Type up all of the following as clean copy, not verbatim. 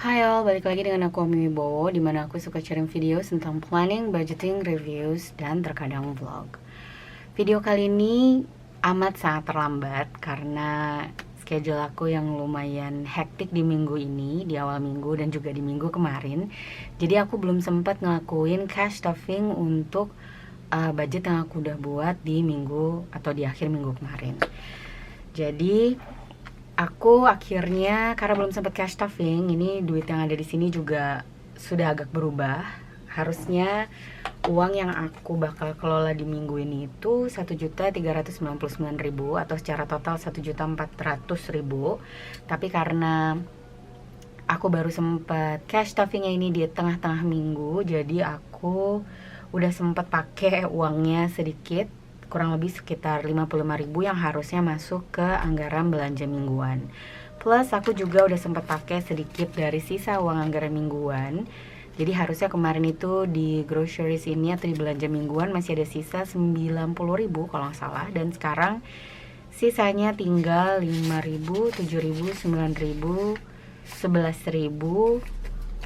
Hai all, balik lagi dengan aku Ami Wibowo, dimana aku suka sharing video tentang planning, budgeting, reviews, dan terkadang vlog. Video kali ini amat sangat terlambat karena schedule aku yang lumayan hektik di minggu ini, di awal minggu dan juga di minggu kemarin. Jadi aku belum sempat ngelakuin cash stuffing untuk budget yang aku udah buat di minggu atau di akhir minggu kemarin. Jadi aku akhirnya karena belum sempat cash stuffing, ini duit yang ada di sini juga sudah agak berubah. Harusnya uang yang aku bakal kelola di minggu ini itu 1.399.000 atau secara total 1.400.000. Tapi karena aku baru sempat cash stuffingnya ini di tengah-tengah minggu, jadi aku udah sempat pakai uangnya sedikit, kurang lebih sekitar 55.000 yang harusnya masuk ke anggaran belanja mingguan. Plus aku juga udah sempat pakai sedikit dari sisa uang anggaran mingguan. Jadi harusnya kemarin itu di groceries ini atau di belanja mingguan masih ada sisa 90.000 kalau nggak salah. Dan sekarang sisanya tinggal 5.000, 7.000, 9.000, 11.000,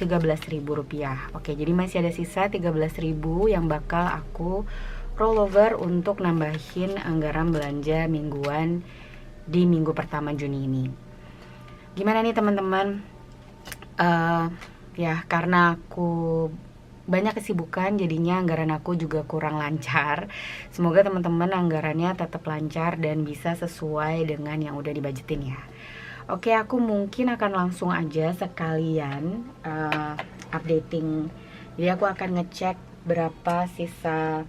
13.000 rupiah. Oke, jadi masih ada sisa 13.000 yang bakal aku rollover untuk nambahin anggaran belanja mingguan di minggu pertama Juni ini. Gimana nih teman-teman? Ya karena aku banyak kesibukan, jadinya anggaran aku juga kurang lancar. Semoga teman-teman anggarannya tetap lancar dan bisa sesuai dengan yang udah dibajetin ya. Oke, aku mungkin akan langsung aja sekalian updating. Jadi aku akan ngecek berapa sisa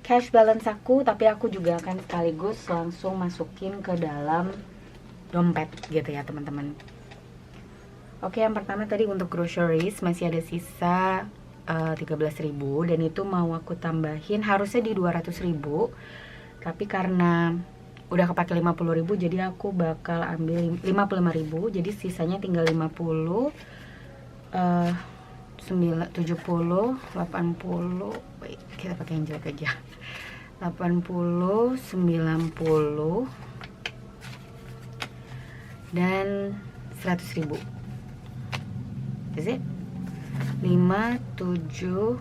cash balance aku, tapi aku juga akan sekaligus langsung masukin ke dalam dompet gitu ya teman-teman. Oke, yang pertama tadi untuk groceries masih ada sisa 13.000 dan itu mau aku tambahin harusnya di 200.000, tapi karena udah kepake 50.000 jadi aku bakal ambil 55.000, jadi sisanya tinggal 50, 70, 80, wait, kita pakai yang jelek aja, 80, 90, dan 100.000. Is it? 5, 7,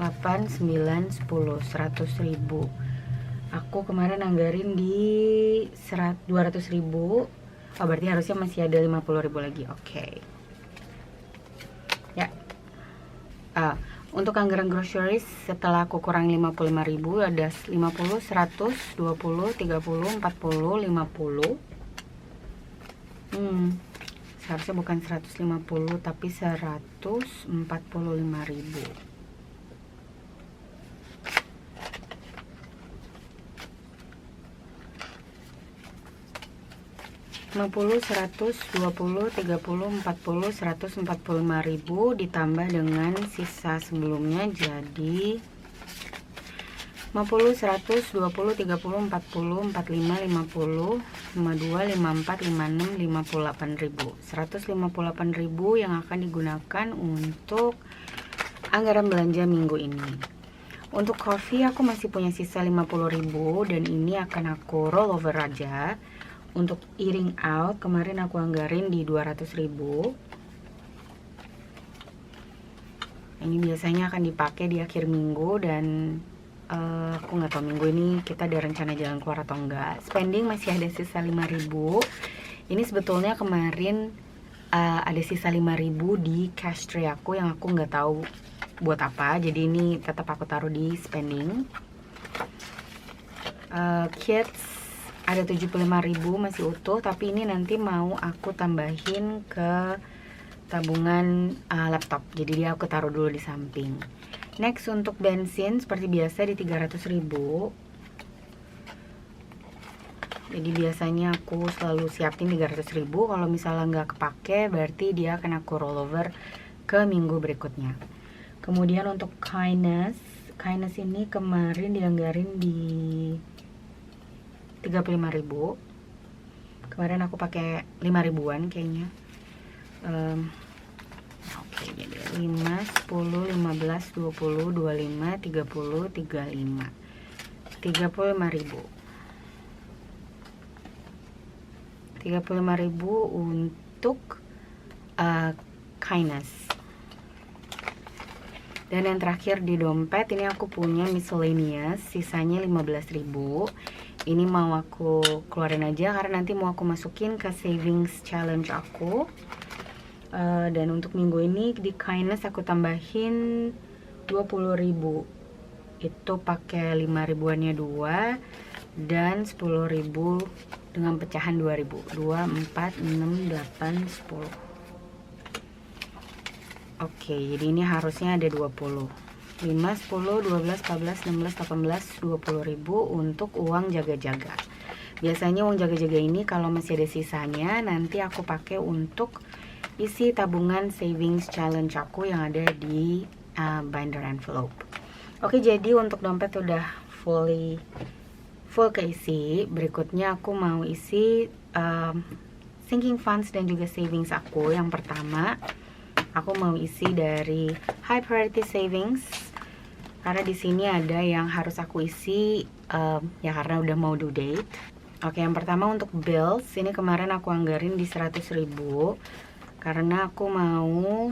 8, 9, 10, 100.000. Aku kemarin anggarin di 200.000. Oh, berarti harusnya masih ada 50.000 lagi. Oke. Ya. Untuk anggaran groceries setelah aku kurang 55.000 ada 50, 100, 20, 30, 40, 50. Seharusnya bukan 150 tapi 145.000. 50, 100, 20, 30, 40, 145.000 ditambah dengan sisa sebelumnya jadi 50, 100, 20, 30, 40, 45, 50, 52, 54, 56, 58.000. 158.000 yang akan digunakan untuk anggaran belanja minggu ini. Untuk coffee aku masih punya sisa 50.000 dan ini akan aku rollover aja. Untuk eating out kemarin aku anggarin di 200.000. Ini biasanya akan dipakai di akhir minggu dan aku nggak tahu minggu ini kita ada rencana jalan keluar atau enggak. Spending masih ada sisa 5.000. Ini sebetulnya kemarin ada sisa 5.000 di cash tray aku yang aku nggak tahu buat apa. Jadi ini tetap aku taruh di spending. Kids ada 75.000 masih utuh, tapi ini nanti mau aku tambahin ke tabungan laptop. Jadi dia aku taruh dulu di samping. Next untuk bensin seperti biasa di 300.000. Jadi biasanya aku selalu siapin 300.000. Kalau misalnya nggak kepake berarti dia akan aku rollover ke minggu berikutnya. Kemudian untuk kindness ini kemarin dianggarin di 35.000. Kemarin aku pakai 5.000-an kayaknya. Oke, jadi 5, 10, 15, 20, 25, 30, 35. 35.000. 35.000 untuk kindness. Dan yang terakhir di dompet ini aku punya miscellaneous, sisanya 15.000. Ini mau aku keluarin aja karena nanti mau aku masukin ke savings challenge aku. Dan untuk minggu ini di kindness aku tambahin 20.000. Itu pakai 5 ribuannya 2 dan 10.000 dengan pecahan 2.000. 2, 4, 6, 8, 10. Oke, jadi ini harusnya ada 20. 5, 10, 12, 14, 16, 18, 20.000 untuk uang jaga-jaga. Biasanya uang jaga-jaga ini kalau masih ada sisanya nanti aku pakai untuk isi tabungan savings challenge aku yang ada di binder envelope. Oke, jadi untuk dompet udah full keisi. Berikutnya aku mau isi sinking funds dan juga savings aku. Yang pertama aku mau isi dari high priority savings karena di sini ada yang harus aku isi ya karena udah mau due date. Oke, yang pertama untuk bills ini kemarin aku anggarin di 100.000 karena aku mau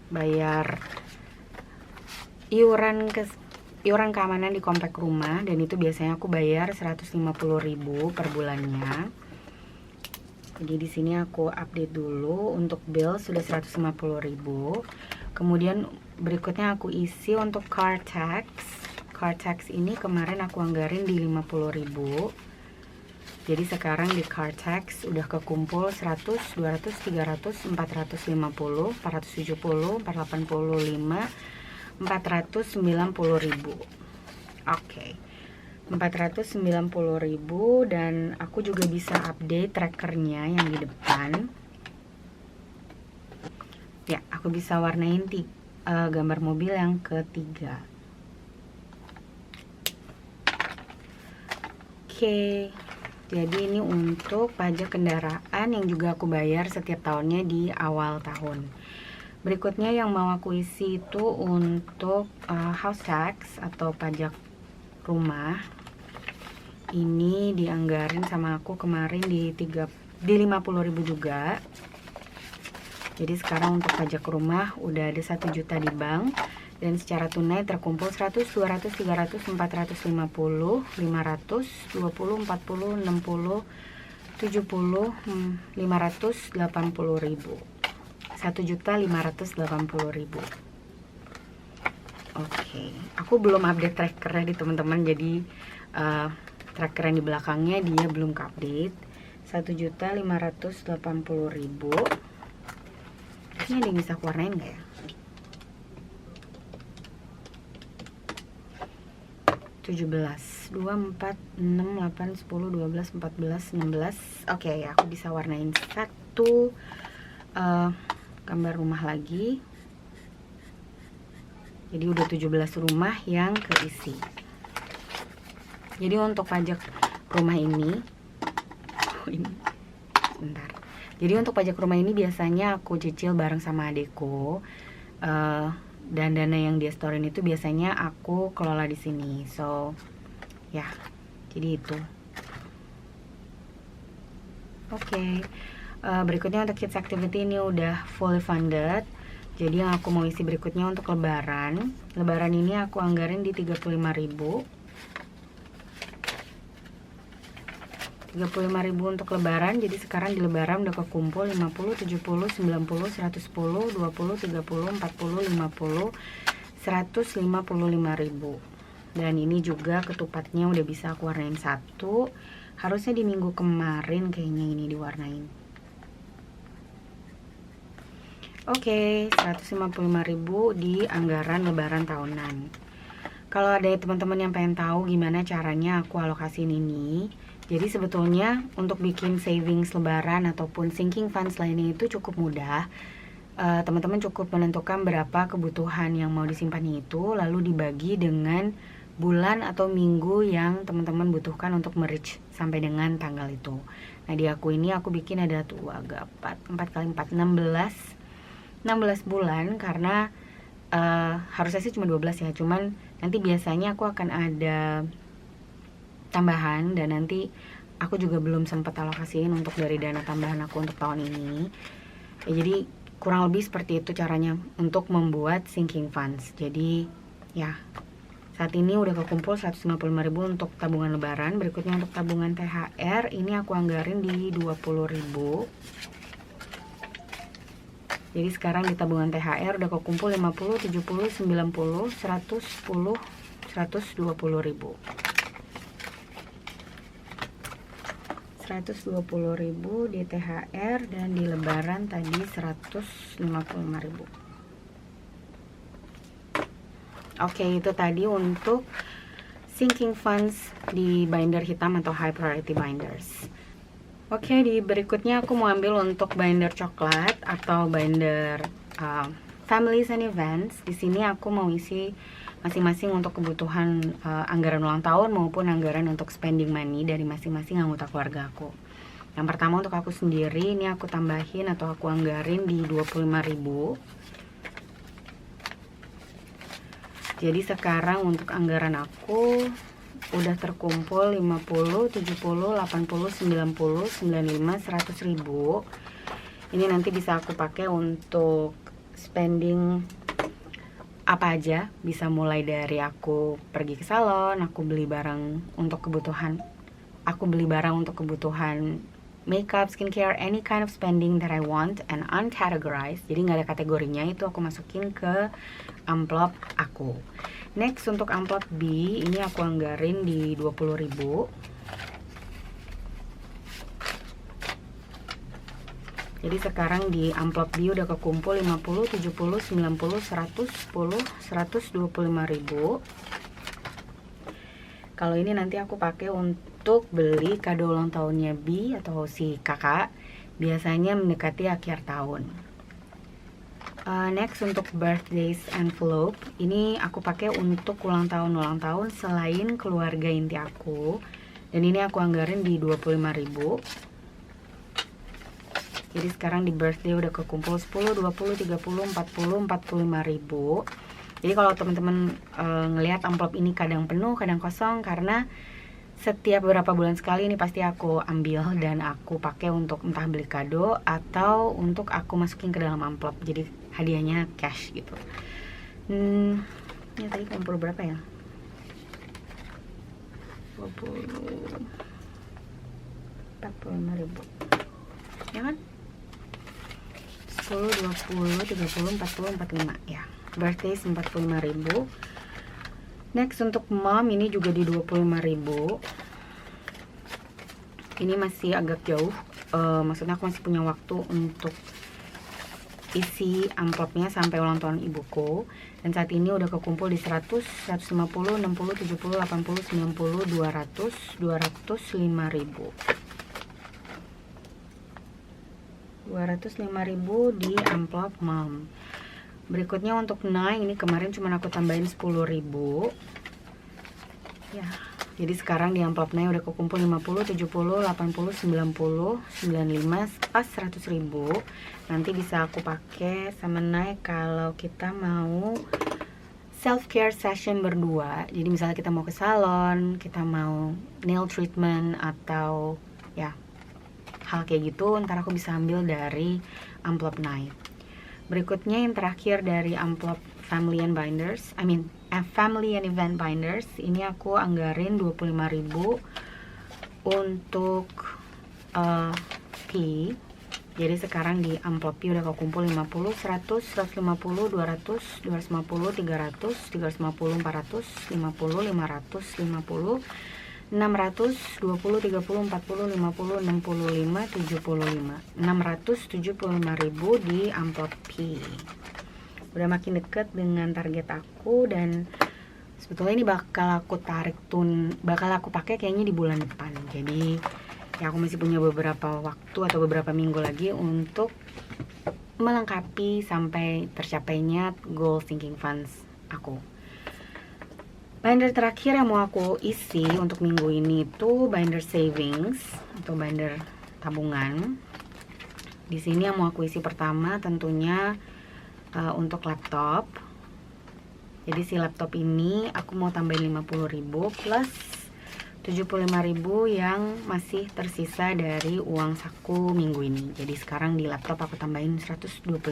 bayar iuran keamanan di komplek rumah, dan itu biasanya aku bayar 150.000 per bulannya. Jadi di sini aku update dulu untuk bill sudah 150.000. Kemudian berikutnya aku isi untuk car tax. Car tax ini kemarin aku anggarin di 50.000. Jadi sekarang di car tax udah kekumpul 100, 200, 300, 450, 470, 485, 490.000. Oke. 490.000, dan aku juga bisa update trackernya yang di depan. Ya, aku bisa warnain gambar mobil yang ketiga. Oke, jadi ini untuk pajak kendaraan yang juga aku bayar setiap tahunnya di awal tahun. Berikutnya yang mau aku isi itu untuk house tax atau pajak rumah. Ini dianggarin sama aku kemarin di 50.000 juga. Jadi sekarang untuk pajak rumah udah ada 1 juta di bank, dan secara tunai terkumpul 100, 200, 300, 450, 500, 20, 40, 60, 70, 580.000. 1.580.000. Oke, aku belum update trackernya di teman-teman, jadi tracker yang di belakangnya dia belum update. 1.580.000. Ini ada yang bisa aku warnain nggak ya? 17, 2, 4, 6, 8, 10, 12, 14, 16. Oke, aku bisa warnain satu gambar rumah lagi. Jadi udah 17 rumah yang keisi. Jadi untuk pajak rumah ini, bentar. Jadi untuk pajak rumah ini biasanya aku cicil bareng sama adekku, dan dana yang dia storein itu biasanya aku kelola di sini. So, ya, jadi itu. Oke. Berikutnya untuk kids activity ini udah fully funded. Jadi yang aku mau isi berikutnya untuk lebaran. Lebaran ini aku anggarin di 35.000. 35.000 untuk lebaran. Jadi sekarang di lebaran udah kekumpul 50, 70, 90, 110, 20, 30, 40, 50, 155.000. Dan ini juga ketupatnya udah bisa aku warnain satu. Harusnya di minggu kemarin kayaknya ini diwarnain. Oke, 155.000 di anggaran lebaran tahunan. Kalau ada teman-teman yang pengen tahu gimana caranya aku alokasiin ini, jadi sebetulnya untuk bikin savings lebaran ataupun sinking funds lainnya itu cukup mudah. Teman-teman cukup menentukan berapa kebutuhan yang mau disimpan itu, lalu dibagi dengan bulan atau minggu yang teman-teman butuhkan untuk merich sampai dengan tanggal itu. Nah di aku ini aku bikin ada tuh agak 4 kali 4, 16 bulan, karena harusnya sih cuma 12 ya, cuman nanti biasanya aku akan ada tambahan, dan nanti aku juga belum sempat alokasiin untuk dari dana tambahan aku untuk tahun ini. Ya, jadi kurang lebih seperti itu caranya untuk membuat sinking funds. Jadi ya, saat ini udah kekumpul 155.000 untuk tabungan lebaran. Berikutnya untuk tabungan THR, ini aku anggarin di 20.000. Jadi sekarang di tabungan THR udah kekumpul 50, 70, 90, 110, 120.000. 120.000 di THR, dan di lebaran tadi 155.000. Oke, itu tadi untuk sinking funds di binder hitam atau high priority binders. Oke, di berikutnya aku mau ambil untuk binder coklat atau binder families and events. Di sini aku mau isi masing-masing untuk kebutuhan anggaran ulang tahun maupun anggaran untuk spending money dari masing-masing anggota keluarga aku. Yang pertama untuk aku sendiri, ini aku tambahin atau aku anggarin di 25.000. Jadi sekarang untuk anggaran aku udah terkumpul 50, 70, 80, 90, 95, 100.000. Ini nanti bisa aku pakai untuk spending apa aja. Bisa mulai dari aku pergi ke salon, aku beli barang untuk kebutuhan makeup, skincare, any kind of spending that I want and uncategorized. Jadi nggak ada kategorinya, itu aku masukin ke amplop aku. Next untuk amplop B, ini aku anggarin di 20.000. Jadi sekarang di amplop B udah kekumpul 50, 70, 90, 110, 125.000. Kalau ini nanti aku pakai untuk beli kado ulang tahunnya B atau si kakak, biasanya mendekati akhir tahun. Next untuk birthdays envelope, ini aku pakai untuk ulang tahun selain keluarga inti aku, dan ini aku anggarin di 25.000. Jadi sekarang di birthday udah kekumpul 10, 20, 30, 40, 45.000. Jadi kalau teman-teman ngelihat amplop ini kadang penuh, kadang kosong, karena setiap beberapa bulan sekali ini pasti aku ambil dan aku pakai untuk entah beli kado atau untuk aku masukin ke dalam amplop. Jadi hadiahnya cash gitu. Ini tadi kumpul berapa ya? 20, 45.000. Ya kan? 10, 20, 30, 40, 45 ya. Birthday 45.000. Next untuk mom ini juga di 25.000. Ini masih agak jauh, maksudnya aku masih punya waktu untuk isi amplopnya sampai ulang tahun ibuku. Dan saat ini udah kekumpul di 100, 150, 60, 70, 80, 90, 200, 205.000. 205.000 di amplop mom. Berikutnya untuk Nai, ini kemarin cuma aku tambahin 10.000 ya. Jadi sekarang di amplop Nai udah kekumpul 50, 70, 80, 90, 95, pas 100.000. Nanti bisa aku pakai sama Nai kalau kita mau self care session berdua. Jadi misalnya kita mau ke salon, kita mau nail treatment atau ya hal kayak gitu, ntar aku bisa ambil dari amplop Nai. Berikutnya yang terakhir dari amplop family and binders, family and event binders, ini aku anggarin 25.000 untuk P. Jadi sekarang di amplop P udah kekumpul 50, 100, 150, 200, 250, 300, 350, 400, 50, 500, 50, 600, 20, 30, 40, 50, 65, 75, 675.000 di amplop P. Udah makin deket dengan target aku, dan sebetulnya ini bakal aku pakai kayaknya di bulan depan. Jadi ya aku masih punya beberapa waktu atau beberapa minggu lagi untuk melengkapi sampai tercapainya goal sinking funds aku. Binder terakhir yang mau aku isi untuk minggu ini itu binder savings atau binder tabungan. Di sini yang mau aku isi pertama tentunya untuk laptop. Jadi si laptop ini aku mau tambahin 50.000 plus 75.000 yang masih tersisa dari uang saku minggu ini. Jadi sekarang di laptop aku tambahin 125.000.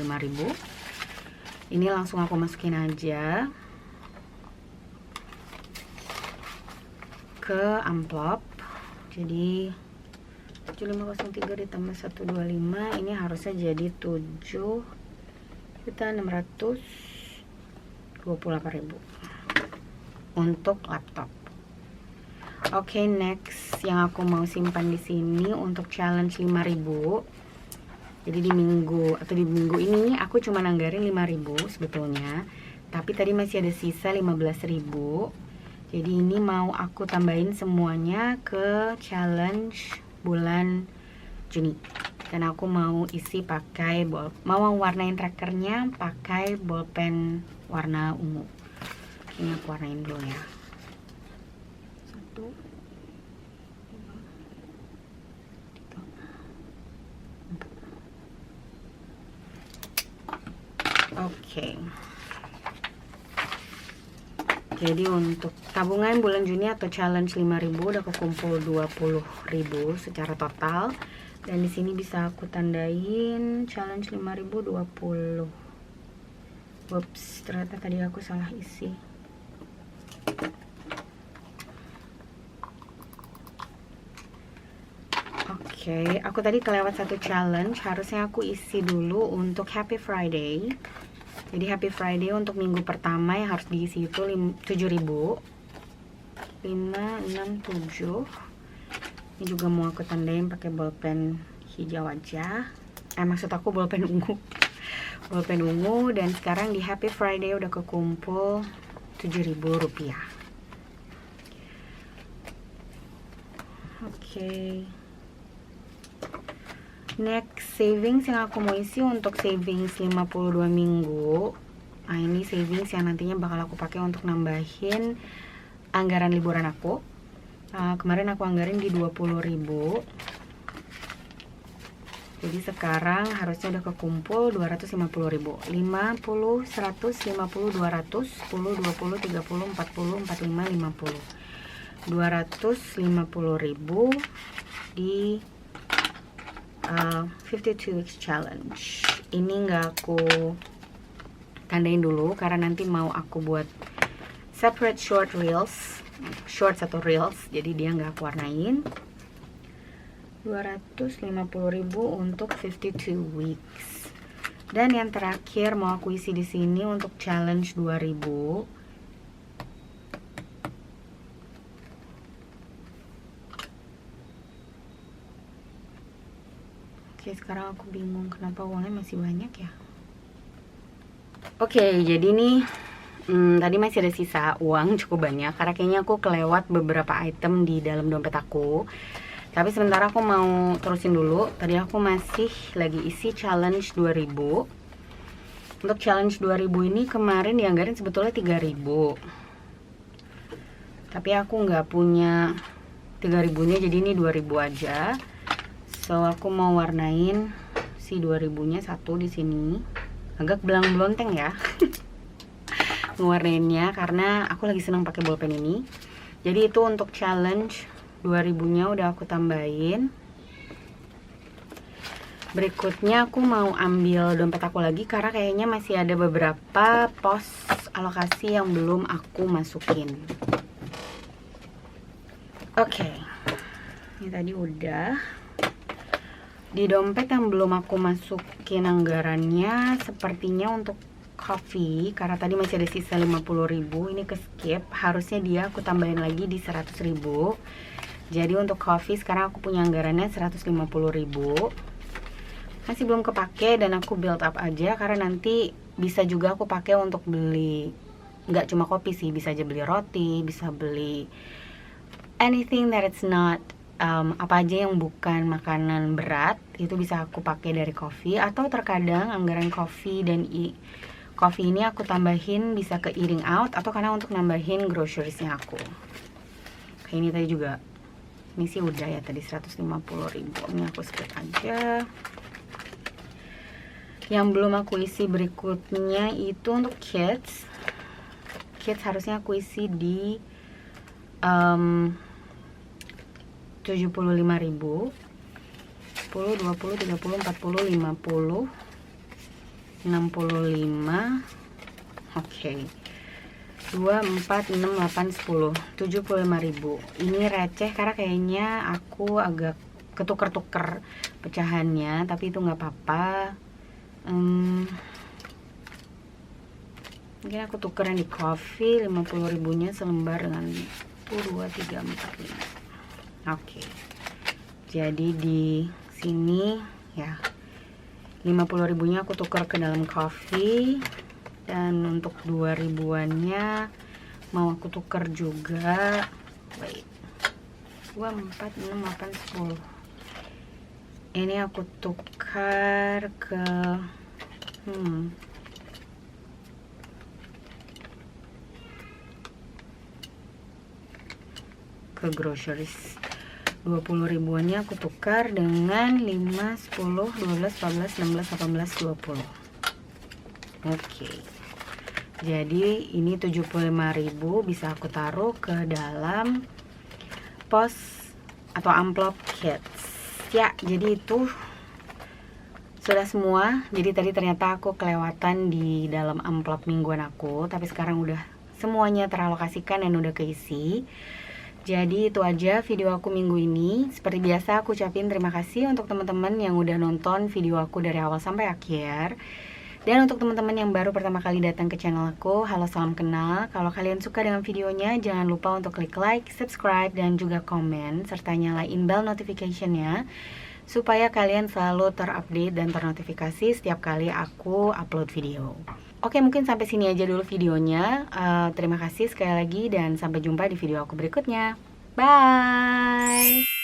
Ini langsung aku masukin aja ke amplop. Jadi 7503 ditambah 125 ini harusnya jadi 7.628.000 untuk laptop. Oke, next yang aku mau simpan di sini untuk challenge 5.000. Jadi di minggu ini aku cuma anggarin 5.000 sebetulnya, tapi tadi masih ada sisa 15.000. Jadi ini mau aku tambahin semuanya ke challenge bulan Juni. Dan aku mau isi pakai mau warnain trackernya pakai bolpen warna ungu. Ini aku warnain dulu ya. 1, 2, 3, 4. Oke. Jadi untuk tabungan bulan Juni atau challenge 5.000 udah kekumpul 20.000 secara total. Dan di sini bisa aku tandain challenge 5.000 20. Ups, ternyata tadi aku salah isi. Oke, aku tadi kelewat satu challenge, harusnya aku isi dulu untuk Happy Friday. Jadi Happy Friday untuk minggu pertama yang harus diisi itu 7.000. 5, 6, 7. Ini juga mau aku tandain pakai bolpen hijau aja. Maksud aku bolpen ungu. Bolpen ungu. Dan sekarang di Happy Friday udah kekumpul 7.000 rupiah. Oke. Next savings yang aku mau isi untuk savings 52 minggu. Nah, ini savings yang nantinya bakal aku pakai untuk nambahin anggaran liburan aku. Kemarin aku anggarin di 20.000. Jadi sekarang harusnya udah kekumpul 250.000. 50, 100, 50, 200, 10, 20, 30, 40, 45, 50. 250.000 di 52 weeks challenge. Ini nggak aku tandain dulu karena nanti mau aku buat separate shorts atau reels, jadi dia nggak aku warnain. 250.000 untuk 52 weeks. Dan yang terakhir mau aku isi di sini untuk challenge 2.000. Oke, sekarang aku bingung kenapa uangnya masih banyak ya. Oke, jadi nih tadi masih ada sisa uang cukup banyak karena kayaknya aku kelewat beberapa item di dalam dompet aku. Tapi sementara aku mau terusin dulu. Tadi aku masih lagi isi challenge 2.000. Untuk challenge 2.000 ini kemarin dianggarin sebetulnya 3.000. Tapi aku nggak punya 3.000-nya, jadi ini 2.000 aja. So aku mau warnain si 2.000-nya satu di sini. Agak belang-belonteng ya. Ngewarnainnya karena aku lagi senang pakai bolpen ini. Jadi itu untuk challenge 2.000-nya udah aku tambahin. Berikutnya aku mau ambil dompet aku lagi karena kayaknya masih ada beberapa pos alokasi yang belum aku masukin. Oke. Ini tadi udah. Di dompet yang belum aku masukin anggarannya sepertinya untuk coffee, karena tadi masih ada sisa 50.000, ini ke skip. Harusnya dia aku tambahin lagi di 100.000. Jadi untuk coffee sekarang aku punya anggarannya 150.000. Masih belum kepake dan aku build up aja karena nanti bisa juga aku pakai untuk beli, nggak cuma kopi sih, bisa aja beli roti, bisa beli anything that it's not apa aja yang bukan makanan berat, itu bisa aku pakai dari coffee. Atau terkadang anggaran coffee dan coffee ini aku tambahin bisa ke eating out atau karena untuk nambahin groceries-nya aku. Kayak ini tadi juga, ini sih udah ya tadi 150.000, ini aku split aja. Yang belum aku isi berikutnya itu untuk kids harusnya aku isi di 75.000. 10, 20, 30, 40, 50, 65. Oke. 2, 4, 6, 8, 10, 75.000. Ini receh karena kayaknya aku agak ketuker-tuker pecahannya, tapi itu nggak apa-apa. Mungkin aku tukeran di coffee 50.000-nya selembar dengan 1, 2, 3, 4, 5. Oke. Jadi di sini ya 50.000-nya aku tukar ke dalam coffee, dan untuk 2.000-annya mau aku tukar juga. Wait. 2, 4, 6, 8, 10. Ini aku tukar ke groceries. 20.000-annya aku tukar dengan 5, 10, 12, 14, 16, 18, 20. Oke. Jadi ini 75.000 bisa aku taruh ke dalam pos atau amplop kids. Ya, jadi itu sudah semua. Jadi tadi ternyata aku kelewatan di dalam amplop mingguan aku, tapi sekarang udah semuanya teralokasikan dan udah keisi. Jadi itu aja video aku minggu ini. Seperti biasa aku ucapin terima kasih untuk teman-teman yang udah nonton video aku dari awal sampai akhir. Dan untuk teman-teman yang baru pertama kali datang ke channel aku, halo, salam kenal. Kalau kalian suka dengan videonya, jangan lupa untuk klik like, subscribe, dan juga komen, serta nyalain bell notification-nya, supaya kalian selalu terupdate dan ternotifikasi setiap kali aku upload video. Oke, mungkin sampai sini aja dulu videonya. Terima kasih sekali lagi dan sampai jumpa di video aku berikutnya. Bye!